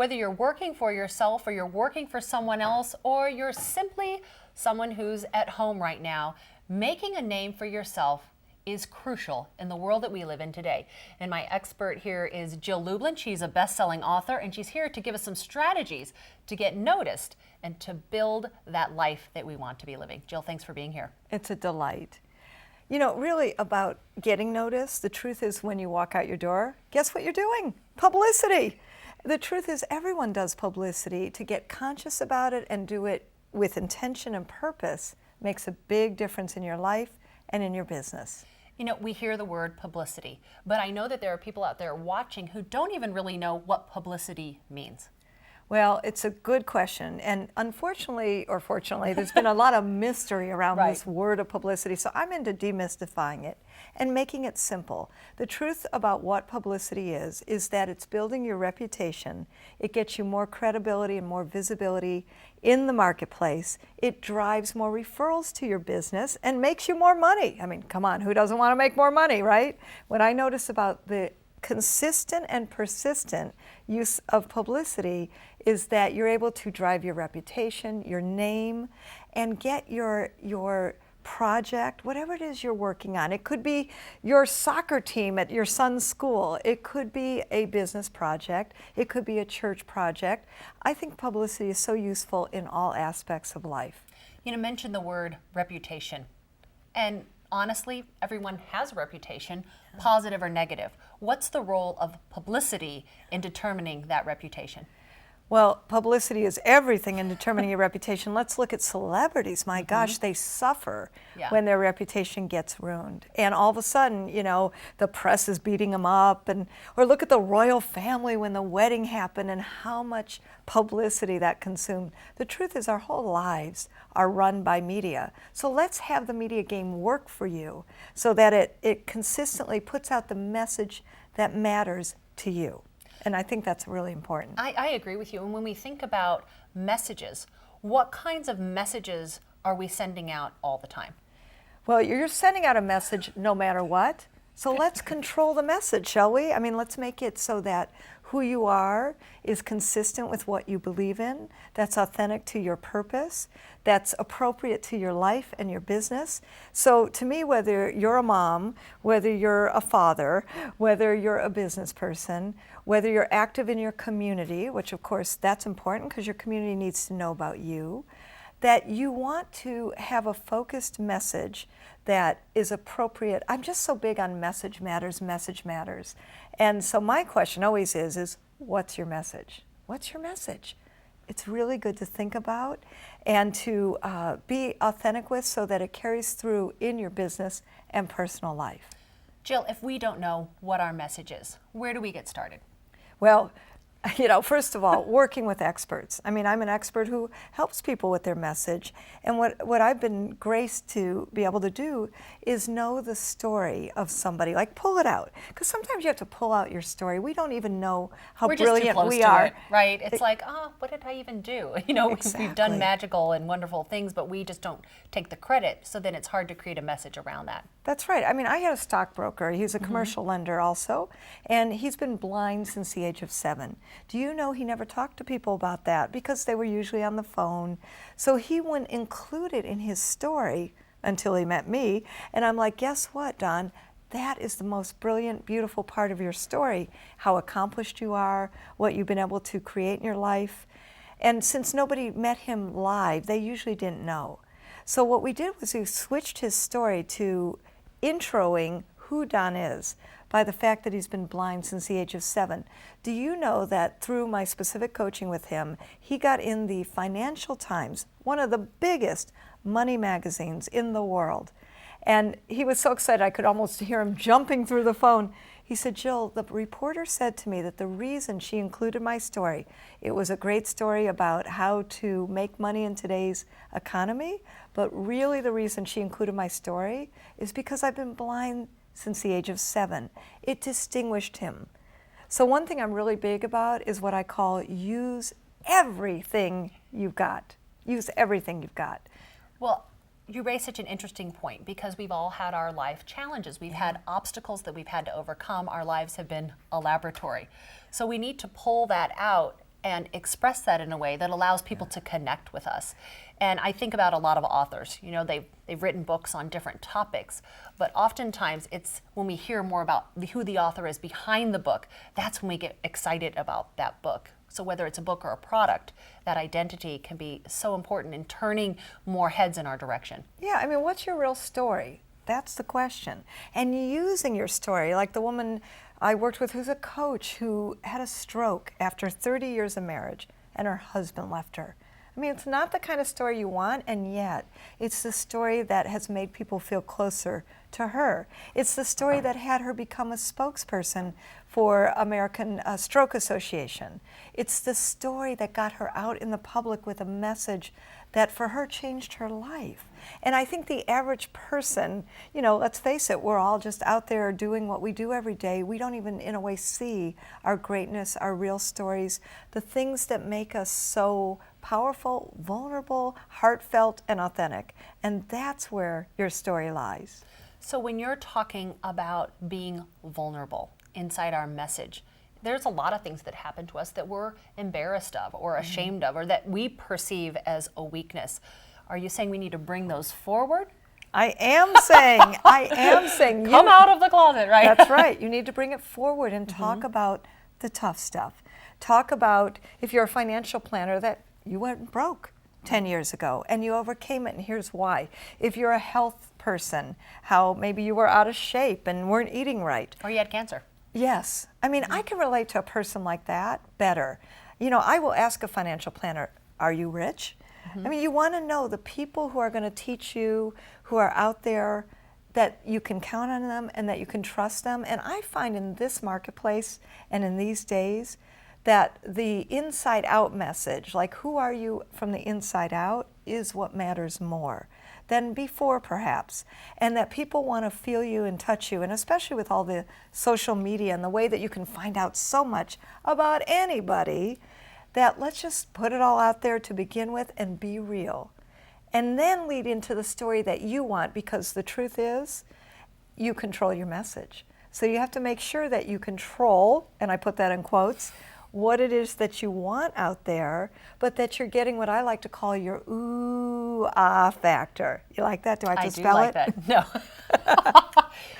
Whether you're working for yourself or you're working for someone else, or you're simply someone who's at home right now, making a name for yourself is crucial in the world that we live in today. And my expert here is Jill Lublin. She's a best-selling author, and she's here to give us some strategies to get noticed and to build that life that we want to be living. Jill, thanks for being here. It's a delight. You know, really about getting noticed, the truth is when you walk out your door, guess what you're doing? Publicity. The truth is everyone does publicity. To get conscious about it and do it with intention and purpose makes a big difference in your life and in your business. You know, we hear the word publicity, but I know that there are people out there watching who don't even really know what publicity means. Well, it's a good question. And unfortunately, or fortunately, there's been a lot of mystery around this word of publicity. So I'm into demystifying it and making it simple. The truth about what publicity is that it's building your reputation. It gets you more credibility and more visibility in the marketplace. It drives more referrals to your business and makes you more money. I mean, come on, who doesn't want to make more money, right? What I notice about the consistent and persistent use of publicity is that you're able to drive your reputation, your name, and get your project, whatever it is you're working on. It could be your soccer team at your son's school. It could be a business project. It could be a church project. I think publicity is so useful in all aspects of life. You know, mention the word reputation. And honestly, everyone has a reputation, positive or negative. What's the role of publicity in determining that reputation? Well, publicity is everything in determining your reputation. Let's look at celebrities. My gosh, they suffer when their reputation gets ruined. And all of a sudden, you know, the press is beating them up. Or look at the royal family when the wedding happened and how much publicity that consumed. The truth is our whole lives are run by media. So let's have the media game work for you so that it consistently puts out the message that matters to you. And I think that's really important. I agree with you. And when we think about messages, what kinds of messages are we sending out all the time? Well, you're sending out a message no matter what. So let's control the message, shall we? I mean, let's make it so that who you are is consistent with what you believe in, that's authentic to your purpose, that's appropriate to your life and your business. So to me, whether you're a mom, whether you're a father, whether you're a business person, whether you're active in your community, which of course that's important because your community needs to know about you, that you want to have a focused message that is appropriate. I'm just so big on message matters, message matters. And so my question always is what's your message? What's your message? It's really good to think about and to be authentic with so that it carries through in your business and personal life. Jill, if we don't know what our message is, where do we get started? Well, you know, first of all, working with experts. I mean, I'm an expert who helps people with their message. And what I've been graced to be able to do is know the story of somebody, like pull it out. Because sometimes you have to pull out your story. We don't even know how brilliant we are. It, right? It's like, oh, what did I even do? You know, we've done magical and wonderful things, but we just don't take the credit. So then it's hard to create a message around that. That's right. I mean, I had a stockbroker. He's a commercial lender also, and he's been blind since the age of 7. Do you know he never talked to people about that because they were usually on the phone? So he wouldn't include it in his story until he met me. And I'm like, guess what, Don? That is the most brilliant, beautiful part of your story, how accomplished you are, what you've been able to create in your life. And since nobody met him live, they usually didn't know. So what we did was we switched his story to introing who Don is by the fact that he's been blind since the age of 7. Do you know that through my specific coaching with him, he got in the Financial Times, one of the biggest money magazines in the world. And he was so excited I could almost hear him jumping through the phone. He said, Jill, the reporter said to me that the reason she included my story, it was a great story about how to make money in today's economy, but really the reason she included my story is because I've been blind since the age of 7. It distinguished him. So one thing I'm really big about is what I call use everything you've got. Use everything you've got. Well, you raise such an interesting point because we've all had our life challenges. We've had obstacles that we've had to overcome. Our lives have been a laboratory. So we need to pull that out and express that in a way that allows people to connect with us. And I think about a lot of authors, you know, they've written books on different topics, but oftentimes it's when we hear more about who the author is behind the book, that's when we get excited about that book. So whether it's a book or a product, that identity can be so important in turning more heads in our direction. Yeah, I mean, what's your real story? That's the question. And using your story, like the woman I worked with who's a coach who had a stroke after 30 years of marriage and her husband left her. I mean, it's not the kind of story you want, and yet it's the story that has made people feel closer to her. It's the story that had her become a spokesperson for American Stroke Association. It's the story that got her out in the public with a message that for her changed her life. And I think the average person, you know, let's face it, we're all just out there doing what we do every day. We don't even, in a way, see our greatness, our real stories, the things that make us so powerful, vulnerable, heartfelt, and authentic. And that's where your story lies. So when you're talking about being vulnerable inside our message, there's a lot of things that happen to us that we're embarrassed of or ashamed of or that we perceive as a weakness. Are you saying we need to bring those forward? I am saying. Come out of the closet, right? That's right. You need to bring it forward and talk about the tough stuff. Talk about, if you're a financial planner, that you went broke 10 years ago and you overcame it, and here's why. If you're a health person, how maybe you were out of shape and weren't eating right. Or you had cancer. Yes. I mean, I can relate to a person like that better. You know, I will ask a financial planner, are you rich? I mean, you want to know the people who are going to teach you, who are out there, that you can count on them and that you can trust them. And I find in this marketplace and in these days that the inside out message, like who are you from the inside out, is what matters more than before perhaps. And that people want to feel you and touch you, and especially with all the social media and the way that you can find out so much about anybody, that let's just put it all out there to begin with and be real. And then lead into the story that you want, because the truth is, you control your message. So you have to make sure that you control, and I put that in quotes, what it is that you want out there, but that you're getting what I like to call your ooh, ah factor. You like that? Do I have to spell it? I do like that. No.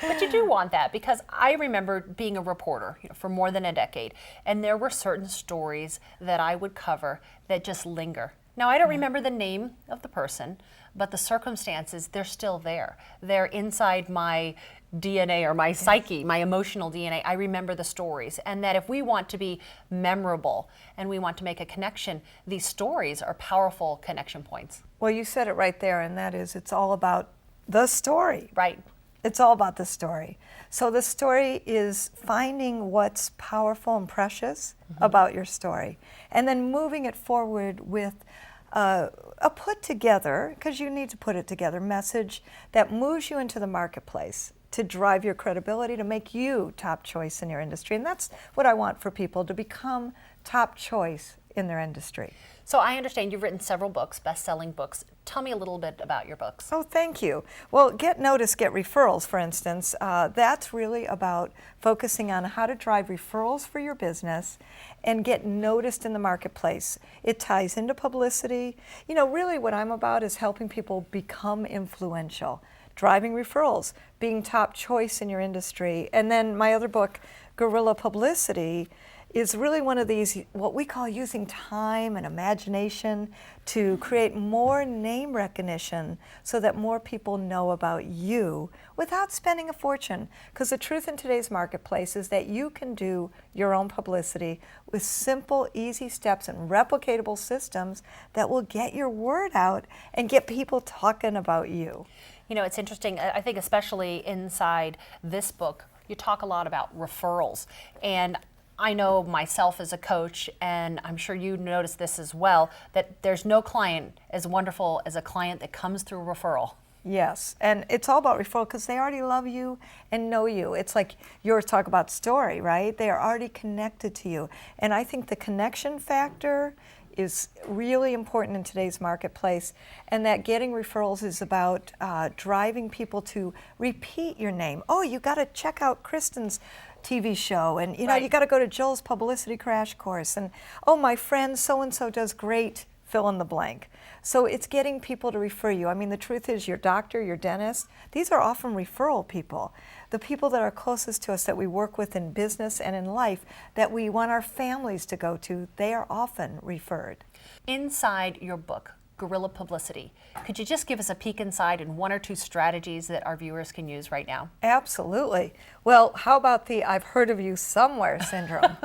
But you do want that, because I remember being a reporter, you know, for more than a decade, and there were certain stories that I would cover that just linger. Now, I don't remember the name of the person, but the circumstances, they're still there. They're inside my DNA or my psyche, my emotional DNA. I remember the stories. And that if we want to be memorable and we want to make a connection, these stories are powerful connection points. Well, you said it right there, and that is, it's all about the story. Right. It's all about the story. So the story is finding what's powerful and precious about your story, and then moving it forward with a put together, because you need to put it together, message that moves you into the marketplace to drive your credibility, to make you top choice in your industry. And that's what I want for people, to become top choice in their industry. So I understand you've written several books, best-selling books. Tell me a little bit about your books. Oh, thank you. Well, Get Noticed, Get Referrals, for instance, that's really about focusing on how to drive referrals for your business and get noticed in the marketplace. It ties into publicity. You know, really what I'm about is helping people become influential, driving referrals, being top choice in your industry. And then my other book, Guerrilla Publicity, is really one of these, what we call using time and imagination to create more name recognition so that more people know about you without spending a fortune. Because the truth in today's marketplace is that you can do your own publicity with simple, easy steps and replicatable systems that will get your word out and get people talking about you. You know, it's interesting. I think especially inside this book, you talk a lot about referrals. And I know myself as a coach, and I'm sure you notice this as well, that there's no client as wonderful as a client that comes through referral. Yes, and it's all about referral because they already love you and know you. It's like yours talk about story, right? They are already connected to you. And I think the connection factor is really important in today's marketplace, and that getting referrals is about driving people to repeat your name. Oh, you got to check out Kristen's TV show, and you know, you got to go to Jill's publicity crash course, and oh, my friend so-and-so does great, fill in the blank. So it's getting people to refer you. I mean, the truth is your doctor, your dentist, these are often referral people. The people that are closest to us that we work with in business and in life that we want our families to go to, they are often referred. Inside your book, Guerrilla Publicity, could you just give us a peek inside and one or two strategies that our viewers can use right now? Absolutely. Well, how about the I've heard of you somewhere syndrome?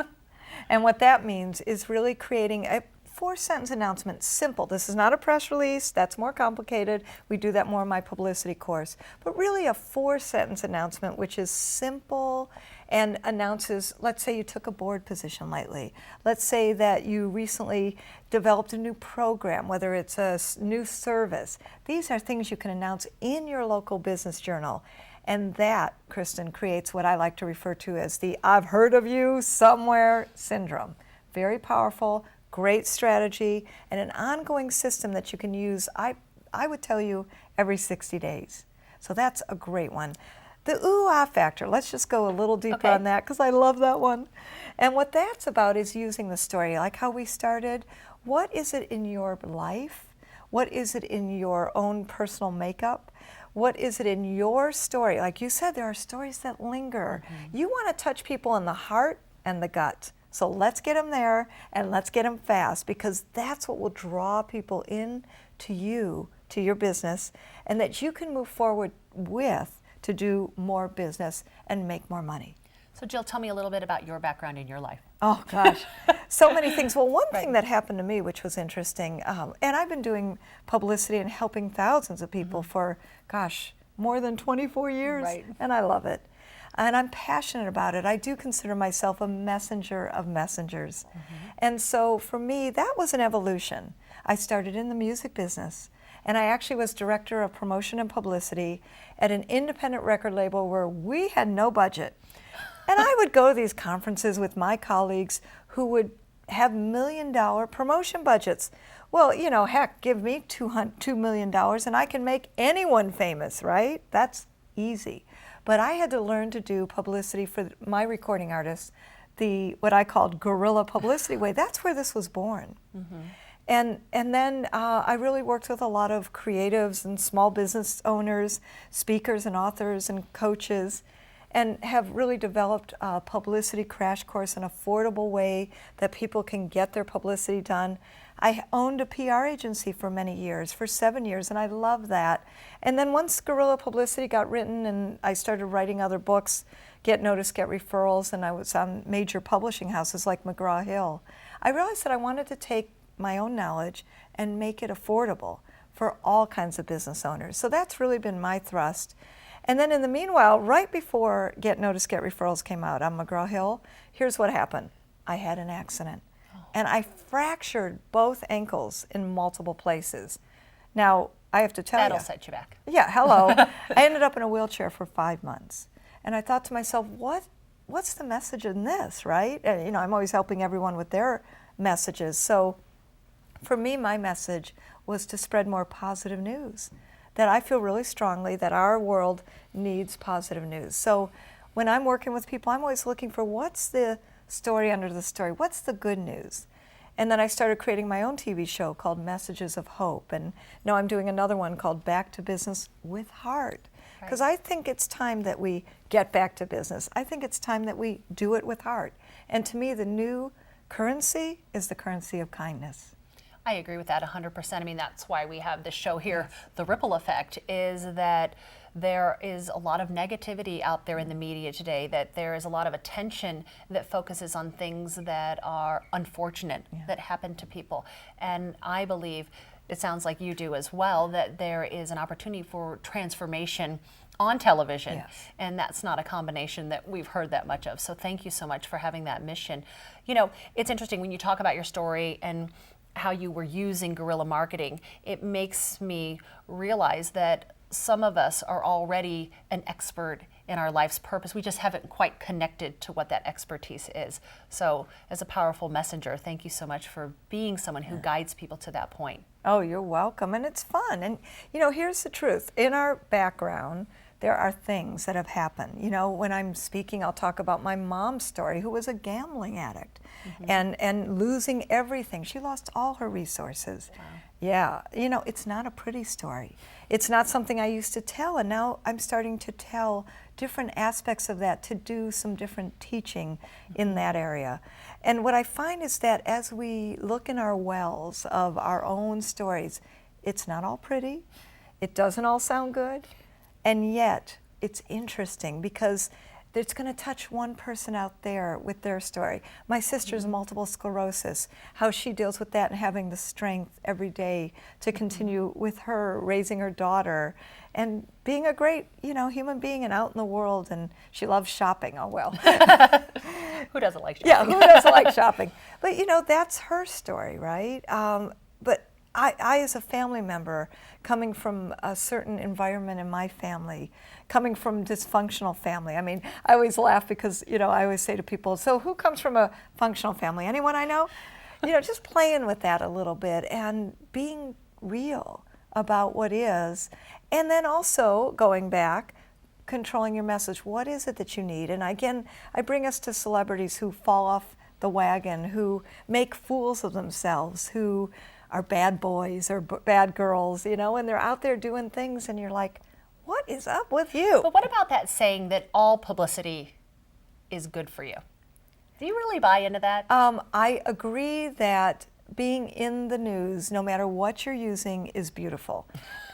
And what that means is really creating a 4-sentence announcement, simple. This is not a press release, that's more complicated. We do that more in my publicity course. But really a 4-sentence announcement which is simple and announces, let's say you took a board position lately. Let's say that you recently developed a new program, whether it's a new service. These are things you can announce in your local business journal. And that, Kristen, creates what I like to refer to as the I've heard of you somewhere syndrome. Very powerful, great strategy, and an ongoing system that you can use, I would tell you, every 60 days. So that's a great one. The ooh-ah factor, let's just go a little deeper on that because I love that one. And what that's about is using the story, like how we started. What is it in your life? What is it in your own personal makeup? What is it in your story? Like you said, there are stories that linger. You want to touch people in the heart and the gut. So let's get them there and let's get them fast because that's what will draw people in to you, to your business, and that you can move forward with to do more business and make more money. So Jill, tell me a little bit about your background in your life. Oh gosh, so many things. Well, one thing that happened to me which was interesting, and I've been doing publicity and helping thousands of people for, gosh, more than 24 years, and I love it. And I'm passionate about it. I do consider myself a messenger of messengers. And so for me, that was an evolution. I started in the music business, and I actually was director of promotion and publicity at an independent record label where we had no budget. And I would go to these conferences with my colleagues who would have $1 million promotion budgets. Well, you know, heck, give me $2 million and I can make anyone famous, right? That's easy. But I had to learn to do publicity for my recording artists, what I called guerrilla publicity way. That's where this was born. And then I really worked with a lot of creatives and small business owners, speakers and authors and coaches, and have really developed a publicity crash course, an affordable way that people can get their publicity done. I owned a PR agency for many years, for 7 years, and I love that. And then once Guerrilla Publicity got written and I started writing other books, Get Noticed, Get Referrals, and I was on major publishing houses like McGraw-Hill, I realized that I wanted to take my own knowledge and make it affordable for all kinds of business owners. So that's really been my thrust. And then in the meanwhile, right before Get Noticed, Get Referrals came out on McGraw-Hill, here's what happened. I had an accident. And I fractured both ankles in multiple places. Now, I have to tell you. That'll set you back. Yeah, hello. I ended up in a wheelchair for 5 months. And I thought to myself, what's the message in this, right? And, you know, I'm always helping everyone with their messages. So for me, my message was to spread more positive news. That I feel really strongly that our world needs positive news. So when I'm working with people, I'm always looking for what's the story under the story, what's the good news? And then I started creating my own TV show called Messages of Hope, and now I'm doing another one called Back to Business with Heart, because I think it's time that we get back to business. I think it's time that we do it with heart. And to me, the new currency is the currency of kindness. I agree with that 100%. I mean, that's why we have this show here. The ripple effect is that there is a lot of negativity out there in the media today, that there is a lot of attention that focuses on things that are unfortunate, that happen to people. And I believe, it sounds like you do as well, that there is an opportunity for transformation on television. And that's not a combination that we've heard that much of. So thank you so much for having that mission. You know, it's interesting when you talk about your story and how you were using guerrilla marketing, it makes me realize that some of us are already an expert in our life's purpose. We just haven't quite connected to what that expertise is. So as a powerful messenger, thank you so much for being someone who guides people to that point. Oh, you're welcome. And it's fun. And, you know, here's the truth. In our background, there are things that have happened. You know, when I'm speaking, I'll talk about my mom's story, who was a gambling addict and losing everything. She lost all her resources. Wow. Yeah, you know, it's not a pretty story. It's not something I used to tell, and now I'm starting to tell different aspects of that, to do some different teaching in that area. And what I find is that as we look in our wells of our own stories, it's not all pretty, it doesn't all sound good, and yet it's interesting because it's going to touch one person out there with their story. My sister's multiple sclerosis, how she deals with that and having the strength every day to continue with her, raising her daughter, and being a great, you know, human being and out in the world. And she loves shopping. Oh, well. Who doesn't like shopping? Yeah, who doesn't like shopping? But, you know, that's her story, right? But I, as a family member, coming from a certain environment in my family, coming from dysfunctional family. I mean, I always laugh because, you know, I always say to people, so who comes from a functional family? Anyone I know? You know, just playing with that a little bit and being real about what is. And then also going back, controlling your message. What is it that you need? And again, I bring us to celebrities who fall off the wagon, who make fools of themselves, who are bad boys or bad girls, you know, and they're out there doing things and you're like, what is up with you? But what about that saying that all publicity is good for you? Do you really buy into that? I agree that being in the news, no matter what you're using, is beautiful.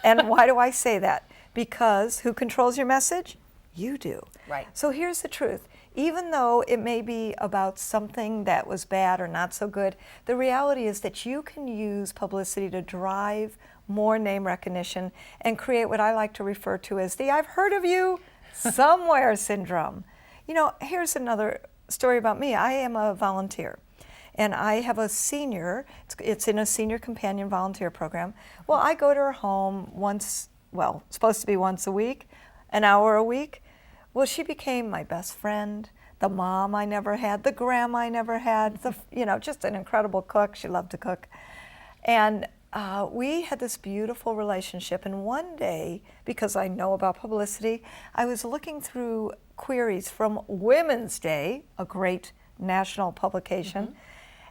And why do I say that? Because who controls your message? You do. Right. So here's the truth. Even though it may be about something that was bad or not so good, the reality is that you can use publicity to drive more name recognition and create what I like to refer to as the "I've heard of you somewhere" syndrome. You know, here's another story about me. I am a volunteer, and I have a senior, it's in a senior companion volunteer program. Well, I go to her home once, well, it's supposed to be once a week, an hour a week. Well, she became my best friend, the mom I never had, the grandma I never had, you know, just an incredible cook. She loved to cook. And we had this beautiful relationship. And one day, because I know about publicity, I was looking through queries from Women's Day, a great national publication,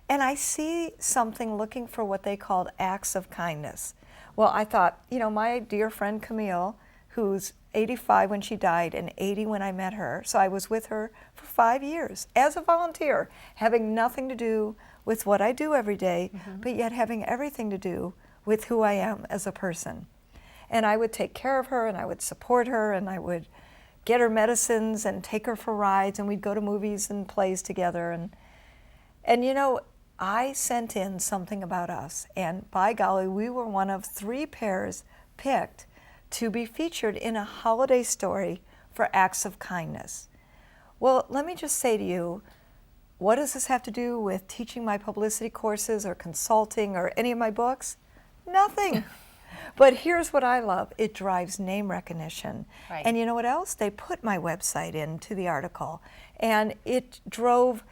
and I see something looking for what they called acts of kindness. Well, I thought, you know, my dear friend Camille, who's 85 when she died and 80 when I met her. So I was with her for 5 years as a volunteer, having nothing to do with what I do every day, but yet having everything to do with who I am as a person. And I would take care of her and I would support her and I would get her medicines and take her for rides and we'd go to movies and plays together. And you know, I sent in something about us, and by golly, we were one of 3 pairs picked to be featured in a holiday story for acts of kindness. Well, let me just say to you, what does this have to do with teaching my publicity courses or consulting or any of my books? Nothing. But here's what I love. It drives name recognition. Right. And you know what else? They put my website into the article, and it drove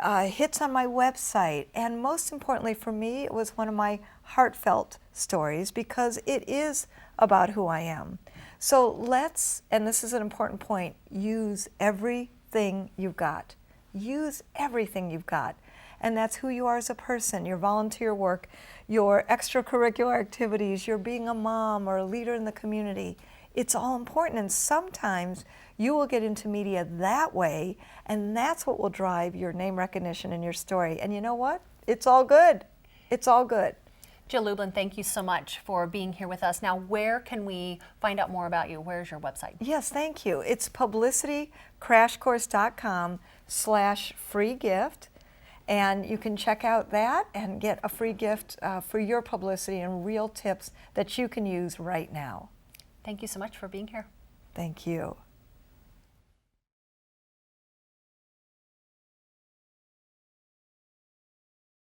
hits on my website. And most importantly for me, it was one of my heartfelt stories because it is about who I am. So let's, and this is an important point, use everything you've got. Use everything you've got. And that's who you are as a person, your volunteer work, your extracurricular activities, your being a mom or a leader in the community. It's all important, and sometimes you will get into media that way, and that's what will drive your name recognition and your story. And you know what? It's all good. It's all good. Jill Lublin, thank you so much for being here with us. Now, where can we find out more about you? Where's your website? Yes, thank you. It's publicitycrashcourse.com/free gift. And you can check out that and get a free gift for your publicity and real tips that you can use right now. Thank you so much for being here. Thank you.